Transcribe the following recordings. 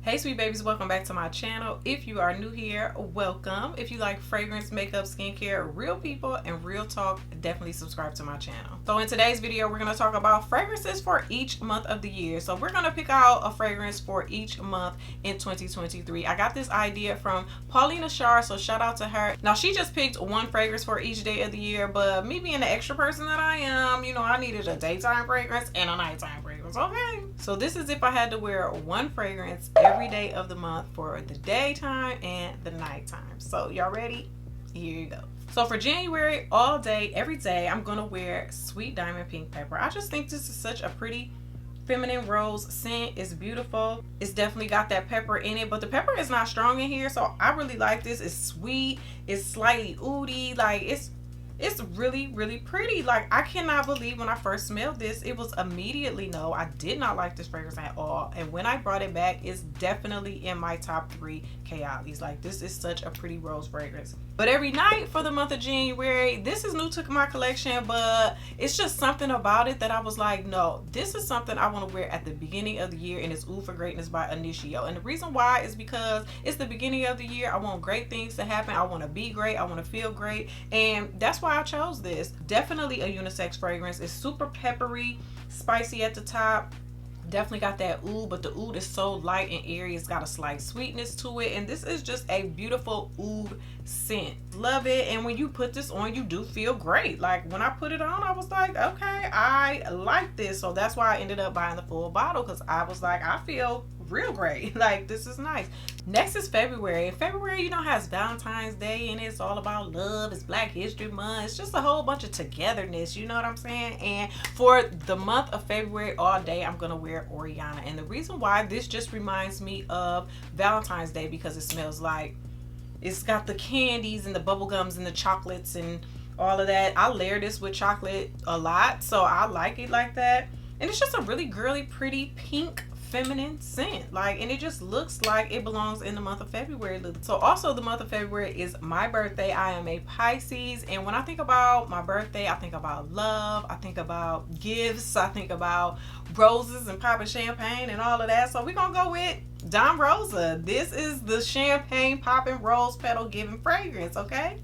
Hey sweet babies, welcome back to my channel. If you are new here, welcome. If you like fragrance, makeup, skincare, real people, and real talk, definitely subscribe to my channel. So in today's video, we're going to talk about fragrances for each month of the year. So we're going to pick out a fragrance for each month in 2023. I got this idea from Paulina Shar, so shout out to her. Now she just picked one fragrance for each day of the year, but me being the extra person that I am, you know, I needed a daytime fragrance and a nighttime fragrance, okay? So this is if I had to wear one fragrance every day of the month for the daytime and the nighttime. So y'all ready? Here you go. So for January, all day, every day, I'm gonna wear Sweet Diamond Pink Pepper. I just think this is such a pretty feminine rose scent. It's beautiful. It's definitely got that pepper in it, but the pepper is not strong in here, so I really like this. It's sweet, it's slightly oudy, like it's really, really pretty. Like, I cannot believe when I first smelled this, it was immediately no. I did not like this fragrance at all. And when I brought it back, it's definitely in my top 3 Kayali's. Like, this is such a pretty rose fragrance. But every night for the month of January, this is new to my collection, but it's just something about it that I was like, no, this is something I want to wear at the beginning of the year, and it's Oud for Greatness by Initio. And the reason why is because it's the beginning of the year. I want great things to happen. I want to be great. I want to feel great. And that's why I chose this. Definitely a unisex fragrance. It's super peppery, spicy at the top. Definitely got that oud, but the oud is so light and airy. It's got a slight sweetness to it, and this is just a beautiful oud scent. Love it. And when you put this on, you do feel great. Like, when I put it on, I was like, okay, I like this. So that's why I ended up buying the full bottle, because I was like, I feel real great. Like, this is nice. Next is February. February, you know, has Valentine's Day, and it's all about love. It's Black History Month. It's just a whole bunch of togetherness, you know what I'm saying? And for the month of February, all day, I'm gonna wear Oriana. And the reason why, this just reminds me of Valentine's Day, because it smells like, it's got the candies and the bubble gums and the chocolates and all of that. I layer this with chocolate a lot, so I like it like that. And it's just a really girly, pretty pink feminine scent, like, and it just looks like it belongs in the month of February. So also the month of February is my birthday. I am a Pisces, and when I think about my birthday, I think about love, I think about gifts, I think about roses and popping champagne and all of that. So we're gonna go with Dom Rosa. This is the champagne popping rose petal giving fragrance, okay?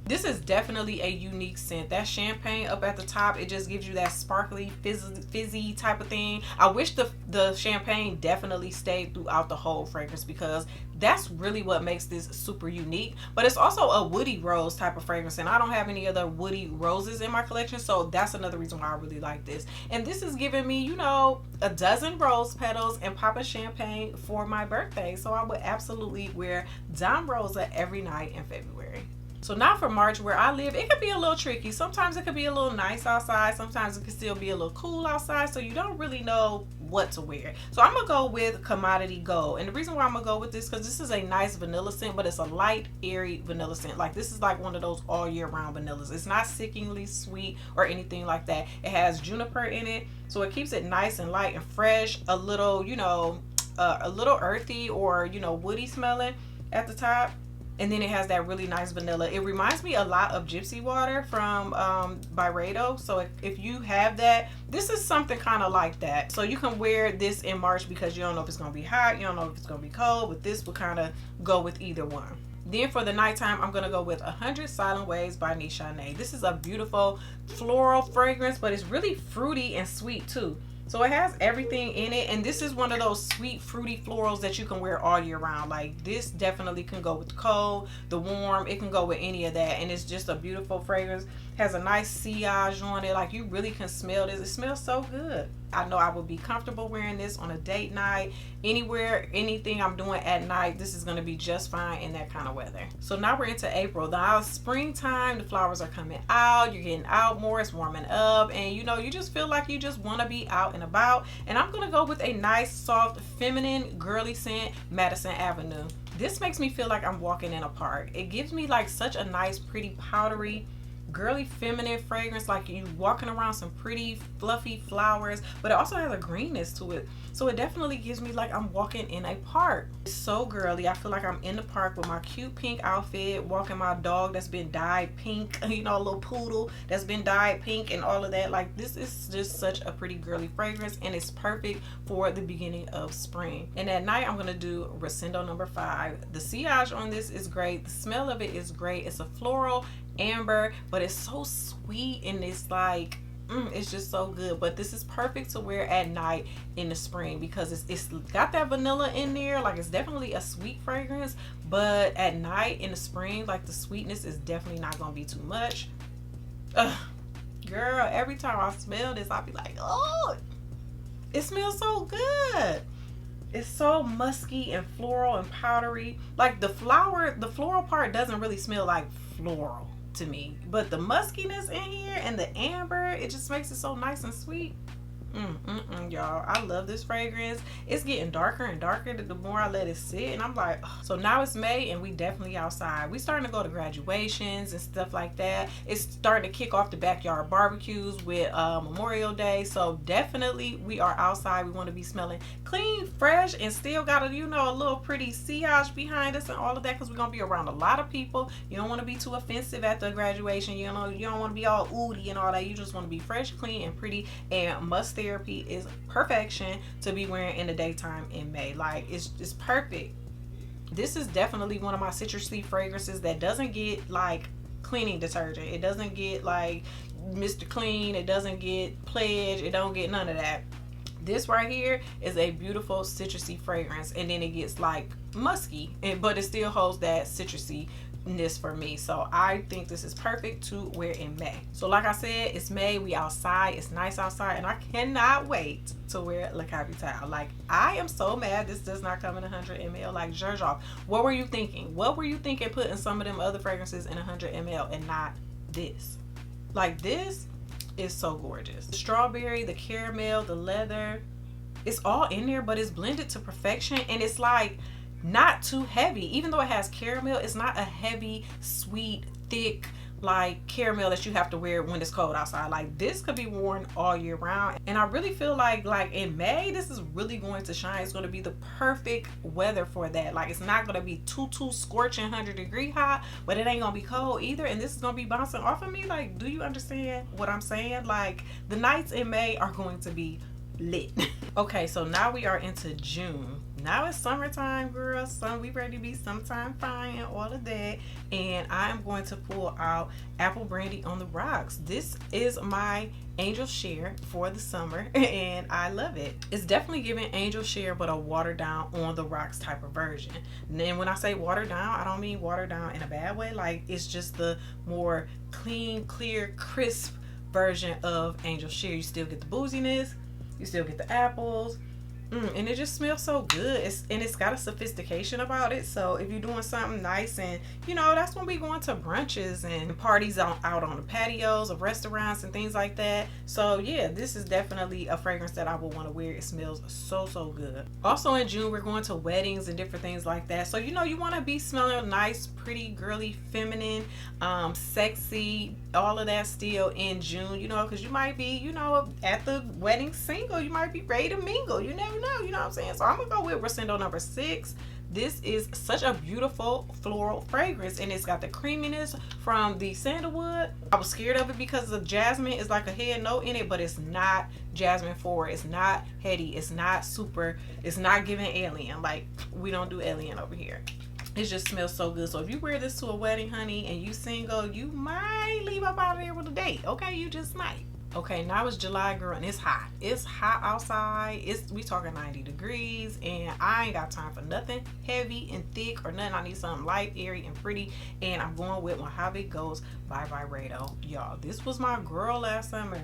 This is definitely a unique scent. That champagne up at the top, it just gives you that sparkly, fizzy type of thing. I wish the champagne definitely stayed throughout the whole fragrance, because that's really what makes this super unique. But it's also a woody rose type of fragrance, and I don't have any other woody roses in my collection, so that's another reason why I really like this. And this is giving me, you know, a dozen rose petals and popping champagne for my birthday. So I would absolutely wear Dom Rosa every night in February. So now for March, where I live, it could be a little tricky. Sometimes it could be a little nice outside. Sometimes it could still be a little cool outside. So you don't really know what to wear. So I'm going to go with Commodity Gold. And the reason why I'm going to go with this, because this is a nice vanilla scent, but it's a light, airy vanilla scent. Like, this is like one of those all year round vanillas. It's not sickeningly sweet or anything like that. It has juniper in it, so it keeps it nice and light and fresh. A little, you know, a little earthy or, you know, woody smelling at the top. And then it has that really nice vanilla. It reminds me a lot of Gypsy Water from Byredo. So if you have that, this is something kind of like that. So you can wear this in March, because you don't know if it's going to be hot, you don't know if it's going to be cold, but this will kind of go with either one. Then for the nighttime, I'm going to go with 100 Silent Waves by Nishane. This is a beautiful floral fragrance, but it's really fruity and sweet too. So it has everything in it, and this is one of those sweet fruity florals that you can wear all year round. Like, this definitely can go with the cold, the warm, it can go with any of that. And it's just a beautiful fragrance. Has a nice sillage on it. Like, you really can smell this. It smells so good. I know I would be comfortable wearing this on a date night, anywhere, anything I'm doing at night. This is going to be just fine in that kind of weather. So now we're into April. Now it's springtime, the flowers are coming out, you're getting out more, it's warming up, and you know, you just feel like you just want to be out and about. And I'm going to go with a nice, soft, feminine, girly scent, Madison Avenue. This makes me feel like I'm walking in a park. It gives me like such a nice, pretty, powdery, girly feminine fragrance, like you walking around some pretty fluffy flowers, but it also has a greenness to it. So it definitely gives me like I'm walking in a park. It's so girly. I feel like I'm in the park with my cute pink outfit, walking my dog that's been dyed pink, you know, a little poodle that's been dyed pink and all of that. Like, this is just such a pretty girly fragrance, and it's perfect for the beginning of spring. And at night, I'm gonna do Rosendo number 5. The sillage on this is great. The smell of it is great. It's a floral amber, but it's so sweet, and it's like it's just so good. But this is perfect to wear at night in the spring because it's got that vanilla in there. Like, it's definitely a sweet fragrance, but at night in the spring, like, the sweetness is definitely not gonna be too much. Girl, every time I smell this, I'll be like, oh, it smells so good. It's so musky and floral and powdery. Like, the floral part doesn't really smell like floral to me, but the muskiness in here and the amber, it just makes it so nice and sweet. Y'all, I love this fragrance. It's getting darker and darker the more I let it sit, and I'm like, oh. So now it's May, and we definitely outside. We starting to go to graduations and stuff like that. It's starting to kick off the backyard barbecues with Memorial Day. So definitely we are outside. We want to be smelling clean, fresh, and still got a, you know, a little pretty sillage behind us and all of that, because we're gonna be around a lot of people. You don't want to be too offensive at the graduation. You know, you don't want to be all oody and all that. You just want to be fresh, clean, and pretty. And must therapy is perfection to be wearing in the daytime in May. Like, it's perfect. This is definitely one of my citrusy fragrances that doesn't get like cleaning detergent. It doesn't get like Mr. Clean. It doesn't get Pledge. It don't get none of that. This right here is a beautiful citrusy fragrance, and then it gets like musky, but it still holds that citrusy for me. So I think this is perfect to wear in May. So like I said, it's May, we outside, it's nice outside, and I cannot wait to wear Le Capital. Like, I am so mad this does not come in 100 ml like Georgioff. What were you thinking? What were you thinking putting some of them other fragrances in 100 ml and not this? Like, this is so gorgeous. The strawberry, the caramel, the leather, it's all in there, but it's blended to perfection, and it's like not too heavy. Even though it has caramel, it's not a heavy, sweet, thick like caramel that you have to wear when it's cold outside. Like, this could be worn all year round, and I really feel like in May this is really going to shine. It's going to be the perfect weather for that. Like, it's not going to be too scorching 100-degree hot, but it ain't gonna be cold either, and this is gonna be bouncing off of me. Like, do you understand what I'm saying? Like, the nights in May are going to be lit. Okay, so now we are into June. Now it's summertime, girl. We ready to be summertime fine and all of that. And I am going to pull out Apple Brandy on the Rocks. This is my Angel Share for the summer, and I love it. It's definitely giving Angel Share, but a watered down on the rocks type of version. And then when I say watered down, I don't mean watered down in a bad way. Like, it's just the more clean, clear, crisp version of Angel Share. You still get the booziness, you still get the apples, and it just smells so good. It's got a sophistication about it. So if you're doing something nice, and you know, that's when we going to brunches and parties out on the patios of restaurants and things like that. So yeah, this is definitely a fragrance that I would want to wear. It smells so good. Also in June, we're going to weddings and different things like that. So you know, you want to be smelling nice, pretty, girly, feminine, sexy, all of that still in June, you know, because you might be, you know, at the wedding single, you might be ready to mingle. You never know, you know what I'm saying? So I'm gonna go with Rosendo number 6. This is such a beautiful floral fragrance, and it's got the creaminess from the sandalwood. I was scared of it because the jasmine is like a head note in it, but it's not jasmine forward. It's not heady. It's not super. It's not giving alien. Like, we don't do alien over here. It just smells so good. So if you wear this to a wedding, honey, and you single, you might leave up out of there with a date. Okay, you just might. Okay, now it's July, girl, and it's hot. It's hot outside. We talking 90 degrees, and I ain't got time for nothing heavy and thick or nothing. I need something light, airy, and pretty, and I'm going with Mojave Ghost by Byredo. Y'all, this was my girl last summer.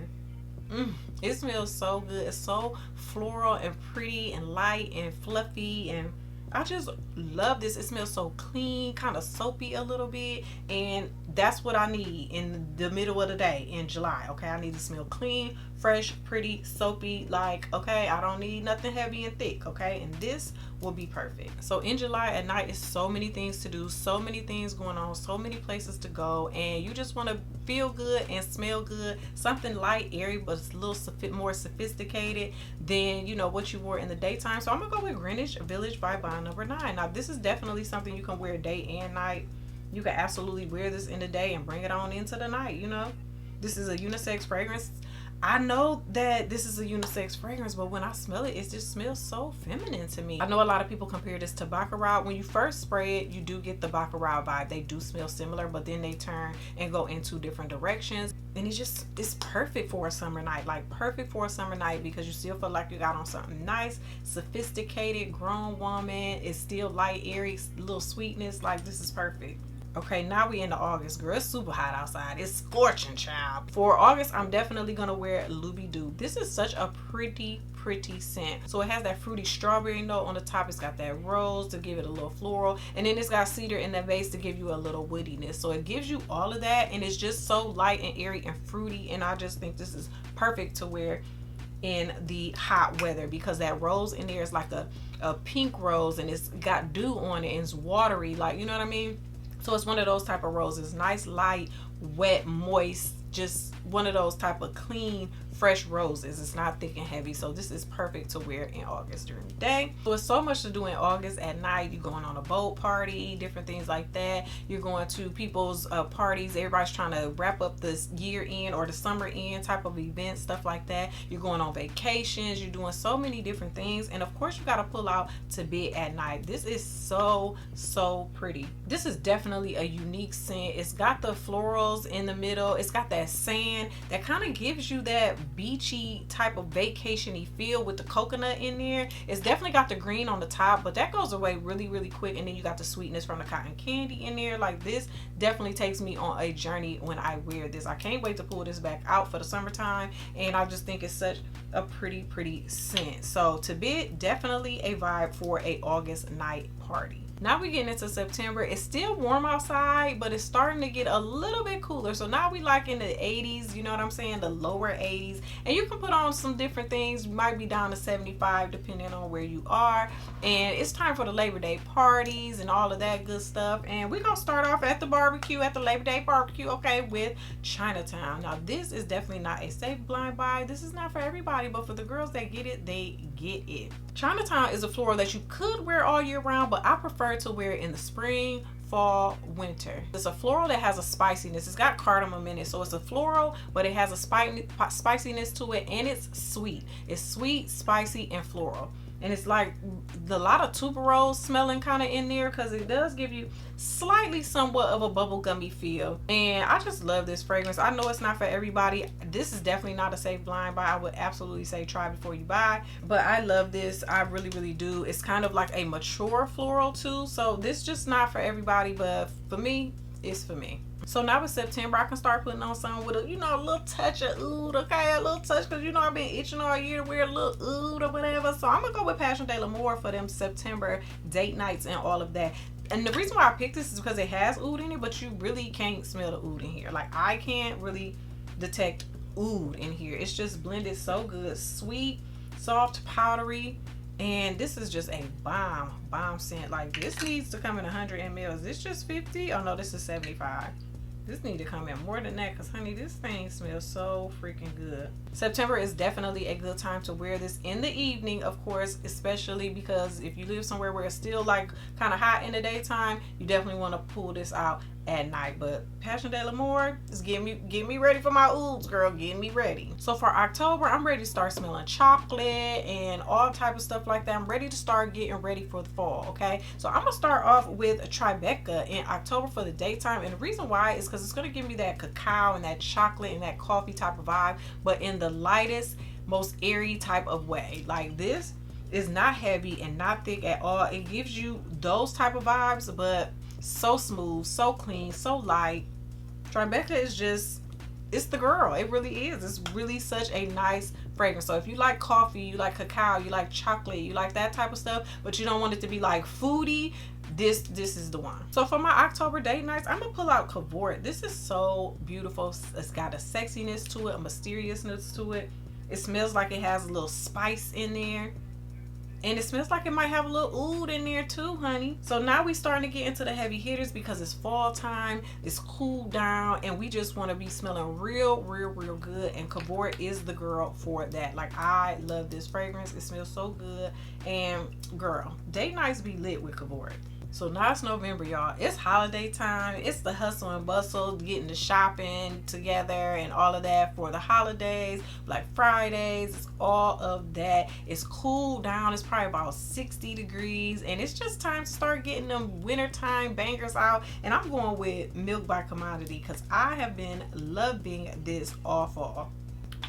It smells so good. It's so floral and pretty and light and fluffy, and I just love this. It smells so clean, kind of soapy a little bit, and That's what I need in the middle of the day in July. Okay, I need to smell clean, fresh, pretty, soapy. Like, okay, I don't need nothing heavy and thick. Okay, and this will be perfect. So in July at night, is so many things to do, so many things going on, so many places to go, and you just want to feel good and smell good. Something light, airy, but it's a little more sophisticated than, you know, what you wore in the daytime. So I'm gonna go with Greenwich Village by Bond Number 9. Now this is definitely something you can wear day and night. You can absolutely wear this in the day and bring it on into the night, you know. This is a unisex fragrance. I know that this is a unisex fragrance, but when I smell it, it just smells so feminine to me. I know a lot of people compare this to Baccarat. When you first spray it, you do get the Baccarat vibe. They do smell similar, but then they turn and go in two different directions. And it's perfect for a summer night. Like, perfect for a summer night, because you still feel like you got on something nice, sophisticated, grown woman. It's still light, airy, little sweetness. Like, this is perfect. Okay, now we into August, girl. It's super hot outside. It's scorching, child. For August, I'm definitely gonna wear Luby Doo. This is such a pretty scent. So it has that fruity strawberry note on the top. It's got that rose to give it a little floral, and then it's got cedar in the base to give you a little woodiness. So it gives you all of that, and it's just so light and airy and fruity, and I just think this is perfect to wear in the hot weather, because that rose in there is like a pink rose, and it's got dew on it, and it's watery, like, you know what I mean? So it's one of those type of roses, nice, light, wet, moist, just one of those type of clean, fresh roses. It's not thick and heavy. So this is perfect to wear in August during the day. So it's so much to do in August. At night, you're going on a boat party, different things like that. You're going to people's parties. Everybody's trying to wrap up this year end or the summer end type of event, stuff like that. You're going on vacations. You're doing so many different things. And of course, you got to pull out to bed at night. This is so pretty. This is definitely a unique scent. It's got the florals in the middle. It's got that sand that kind of gives you that beachy type of vacation-y feel with the coconut in there. It's definitely got the green on the top, but that goes away really quick, and then you got the sweetness from the cotton candy in there. Like, this definitely takes me on a journey when I wear this. I can't wait to pull this back out for the summertime, and I just think it's such a pretty scent. So to bed, definitely a vibe for a August night party. Now we getting into September. It's still warm outside, but it's starting to get a little bit cooler. So now we like in the 80s, you know what I'm saying, the lower 80s, and you can put on some different things. You might be down to 75 depending on where you are. And it's time for the Labor Day parties and all of that good stuff. And we're gonna start off at the barbecue, at the Labor Day barbecue, okay, with Chinatown. Now this is definitely not a safe blind buy. This is not for everybody, but for the girls that get it, they get it. Chinatown is a floral that you could wear all year round, but I prefer to wear it in the spring, fall, winter. It's a floral that has a spiciness. It's got cardamom in it, so it's a floral, but it has a spiciness to it, and it's sweet. It's sweet, spicy, and floral. And it's like a lot of tuberose smelling kind of in there, because it does give you slightly somewhat of a bubblegummy feel. And I just love this fragrance. I know it's not for everybody. This is definitely not a safe blind buy. I would absolutely say try before you buy. But I love this. I really do. It's kind of like a mature floral too. So this just not for everybody, but for me, it's for me. So now it's September, I can start putting on something with a, you know, a little touch of oud, okay? A little touch, because, you know, I've been itching all year to wear a little oud or whatever. So I'm going to go with Passion de l'Amour for them September date nights and all of that. And the reason why I picked this is because it has oud in it, but you really can't smell the oud in here. Like, I can't really detect oud in here. It's just blended so good. Sweet, soft, powdery. And this is just a bomb scent. Like, this needs to come in 100 ml. Is this just 50? Oh no, this is 75. This need to come in more than that, because honey, this thing smells so freaking good. September is definitely a good time to wear this in the evening, of course, especially because if you live somewhere where it's still like kind of hot in the daytime, you definitely want to pull this out at night. But Passion de l'Amour is get me ready for my ouds, girl. Get me ready. So for October, I'm ready to start smelling chocolate and all type of stuff like that. I'm ready to start getting ready for the fall, okay? So I'm gonna start off with a Tribeca in October for the daytime, and the reason why is because it's gonna give me that cacao and that chocolate and that coffee type of vibe, but in the lightest, most airy type of way. Like, this is not heavy and not thick at all. It gives you those type of vibes, but so smooth, so clean, so light. Tribeca is just, it's the girl. It really is. It's really such a nice fragrance. So if you like coffee, you like cacao, you like chocolate, you like that type of stuff, but you don't want it to be like foodie, this is the one. So for my October date nights, I'm gonna pull out Cavort. This is so beautiful. It's got a sexiness to it, a mysteriousness to it. It smells like it has a little spice in there. And it smells like it might have a little oud in there too, honey. So now we starting to get into the heavy hitters because it's fall time, it's cooled down, and we just want to be smelling real good. And Cavort is the girl for that. Like, I love this fragrance. It smells so good. And girl, date nights be lit with Cavort. So now it's November, y'all. It's holiday time. It's the hustle and bustle, getting the shopping together and all of that for the holidays, Black Fridays. It's all of that. It's cool down. It's probably about 60 degrees, and it's just time to start getting them wintertime bangers out. And I'm going with Milk by Commodity because I have been loving this all fall.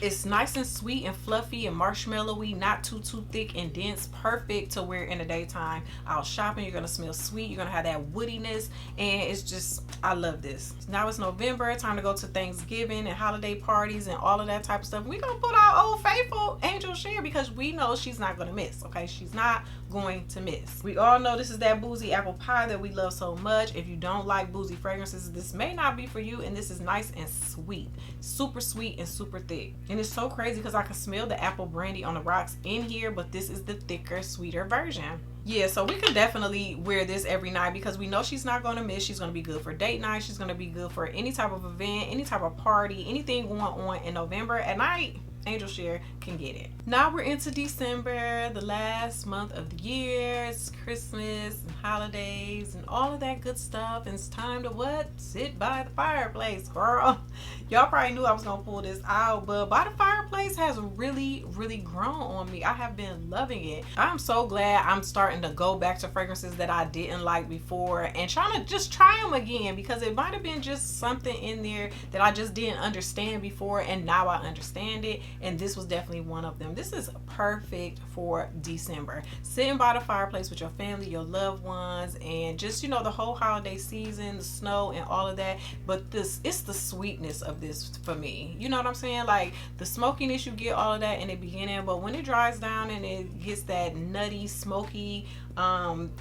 It's nice and sweet and fluffy and marshmallowy, not too thick and dense. Perfect to wear in the daytime out shopping. You're gonna smell sweet, you're gonna have that woodiness, and it's just, I love this. Now it's November, time to go to Thanksgiving and holiday parties and all of that type of stuff. We're gonna put our old faithful Angel Share because we know she's not gonna miss. Okay, she's not going to miss. We all know this is that boozy apple pie that we love so much. If you don't like boozy fragrances, this may not be for you. And this is nice and sweet, super sweet and super thick. And it's so crazy because I can smell the apple brandy on the rocks in here, but this is the thicker, sweeter version. Yeah, so we could definitely wear this every night because we know she's not going to miss. She's going to be good for date night. She's going to be good for any type of event, any type of party, anything going on in November at night. Angel Share can get it. Now we're into December, the last month of the year. It's Christmas and holidays and all of that good stuff. And it's time to what? Sit by the fireplace, girl. Y'all probably knew I was gonna pull this out, but By the Fireplace has really grown on me. I have been loving it. I'm so glad I'm starting to go back to fragrances that I didn't like before and trying to just try them again, because it might have been just something in there that I just didn't understand before, and now I understand it. And this was definitely one of them. This is perfect for December. Sitting by the fireplace with your family, your loved ones, and just, you know, the whole holiday season, the snow and all of that. But it's the sweetness of this for me. You know what I'm saying? Like the smokiness, you get all of that in the beginning, but when it dries down and it gets that nutty, smoky,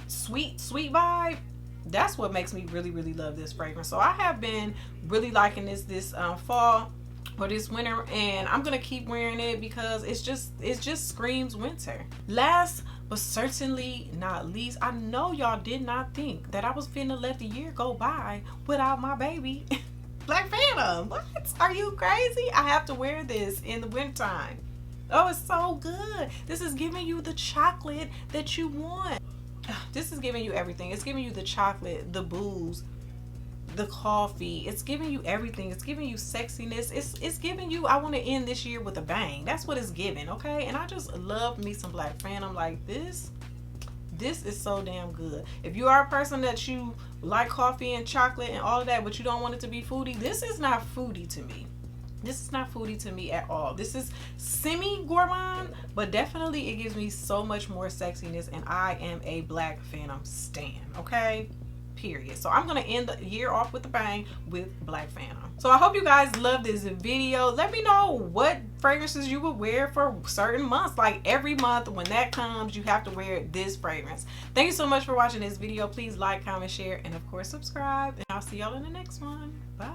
sweet vibe, that's what makes me really love this fragrance. So I have been really liking this fall or this winter, and I'm gonna keep wearing it because it just screams winter. Last but certainly not least, I know y'all did not think that I was finna let the year go by without my baby Black Phantom. What? Are you crazy? I have to wear this in the wintertime. Oh, it's so good. This is giving you the chocolate that you want. This is giving you everything. It's giving you the chocolate, the booze, the coffee. It's giving you everything. It's giving you sexiness. It's giving you, I want to end this year with a bang. That's what it's giving, okay? And I just love me some Black Phantom. Like this is so damn good. If you are a person that you like coffee and chocolate and all of that, but you don't want it to be foodie, this is not foodie to me. This is not foodie to me at all. This is semi-gourmand, but definitely it gives me so much more sexiness, and I am a Black Phantom stan, okay? Period. So I'm gonna end the year off with a bang with Black Phantom. So I hope you guys love this video. Let me know what fragrances you would wear for certain months. Like every month when that comes, you have to wear this fragrance. Thank you so much for watching this video. Please like, comment, share, and of course subscribe. And I'll see y'all in the next one. Bye.